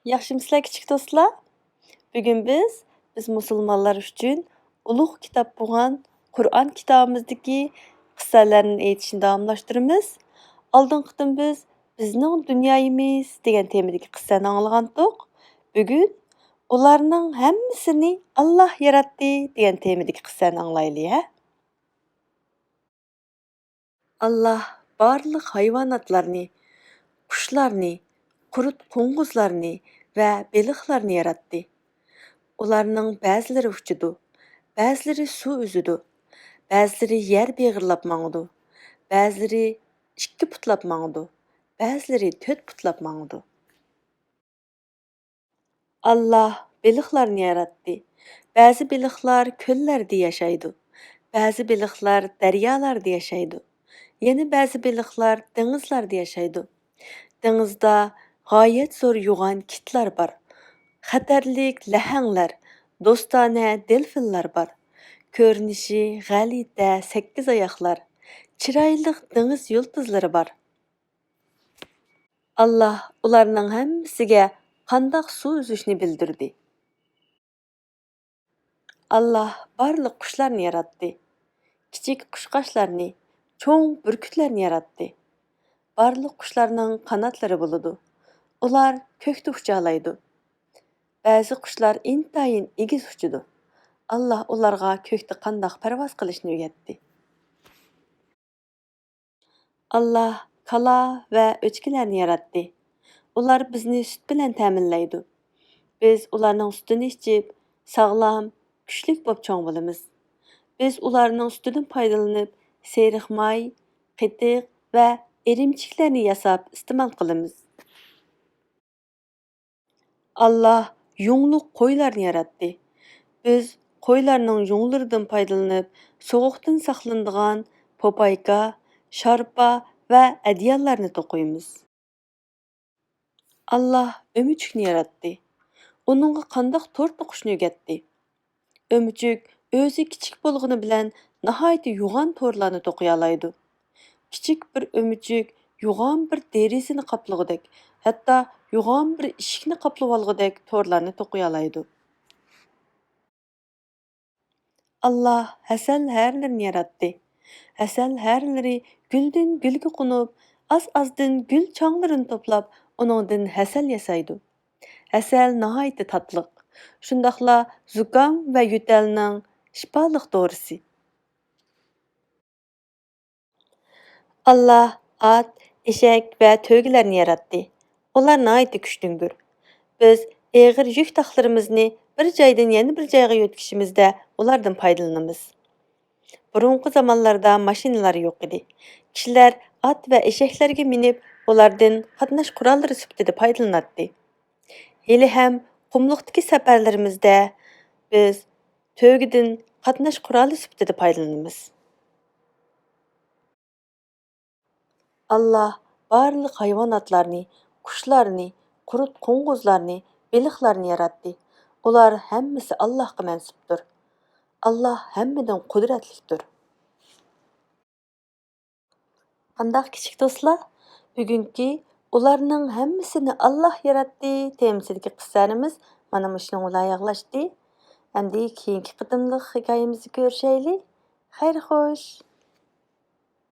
Yaxşımısızlar kichik do'stlar? Bugun biz musulmonlar uchun ulug' kitob bo'lgan Qur'on kitobimizdagi qissalarni aytishni davomlashtiramiz. Oldingi qitim biz bizning dunyoyimiz degan temadagi qissani anglagandik. Bugun ularning hammasini Alloh yaratdi degan temadagi qissani anglaylik, ha? Alloh barliq hayvonotlarni, qushlarni, qurut qo'ng'izlarni va baliqlarni yaratdi. Ularning ba'zilari uchidi, ba'zilari suv uzidi, ba'zilari yer beg'irlab mangdi, ba'zilari 2 putlab mangdi, ba'zilari 4 putlab mangdi. Alloh baliqlarni yaratdi. Ba'zi baliqlar ko'llarda yashaydi, ba'zi baliqlar daryolarda yashaydi. Yana ba'zi baliqlar dengizlarda yashaydi. Dengizda g'oyat zo'r yo'g'on kitlar bor. Xatarlik lahanglar, do'stona delfinlar bor. Ko'rinishi g'alita 8 oyoqlar, chiroyli dengiz yulduzlari bor. Alloh ularning hammasiga qandoq suv uzishni bildirdi. Alloh barliq qushlarni yaratdi. Kichik qushqochlarni, cho'ng burkutlarni yaratdi. Barliq qushlarning qanotlari bo'ladi. Ular ko'kda ucha oladi. Ba'zi qushlar intayin egiz uchadi. Alloh ularga ko'kda qandoq parvoz qilishni o'rgatdi. Alloh kala va o'chkilarni yaratdi. Ular bizni sut bilan ta'minlaydi. Biz ularning sutini ichib, sog'lom, kuchli bo'lib cho'ng bo'lamiz. Biz ularning sutidan foydalanib, seriq may, qitiq va erimchiklarni yasab iste'mol qilamiz. Alloh yungluq qo'ylarni yaratdi. Biz qo'ylarning yunglaridan foydalanib, sovuqdan saqlanadigan popayka, sharpa va adyallarni to'qiymiz. Alloh o'michukni yaratdi. Uningga qandoq to'r to'qishni o'rgatdi. O'michuk o'zi kichik bo'lgani bilan nihoyat yo'g'on to'rlarni to'qiy oladi. Kichik bir o'michuk yo'g'on bir derisini qaplagudek, hatto yo'g'on bir eshikni qaplab olgudek to'rlarni to'qiy oladi. Alloh hasal harlarini yaratdi. Hasal harlari guldan gulga qo'nib, az-azdan gul changlarini to'plab, uningdan hasal yasaydi. Hasal nihoyat tatliq. Shundaqla zukam va yo'talning shifoliq dorisi. Alloh at, eshak va to'ygilarni yaratdi. Ular nihoyat kuchlidir. Biz eg'ir yuk taxtlarimizni bir joydan yana bir joyga yo'tkishimizda ulardan foydalanamiz. Burunqi zamonlarda mashinalar yo'q edi. Kishilar at va eshaklarga minib, ulardan qatnash qurollari sifatida foydalanardi. Hali ham qumliqdagi safarlarimizda biz to'ygidan qatnash quroli sifatida foydalanamiz. Alloh barliq hayvonotlarni, qushlarni, qurut qo'ng'izlarni, baliqlarni yaratdi. Ular hammasi Allohga mansubdir. Alloh hammadan qudratlidir. Qandaq kichik do'stlar? Bugungi ularning hammasini Alloh yaratdi temasidagi qissalarimiz mana shunga bilan yakunlashdi. Endi keyingi qitimliq hikoyamizni ko'rishaylik. Xayr xo'sh.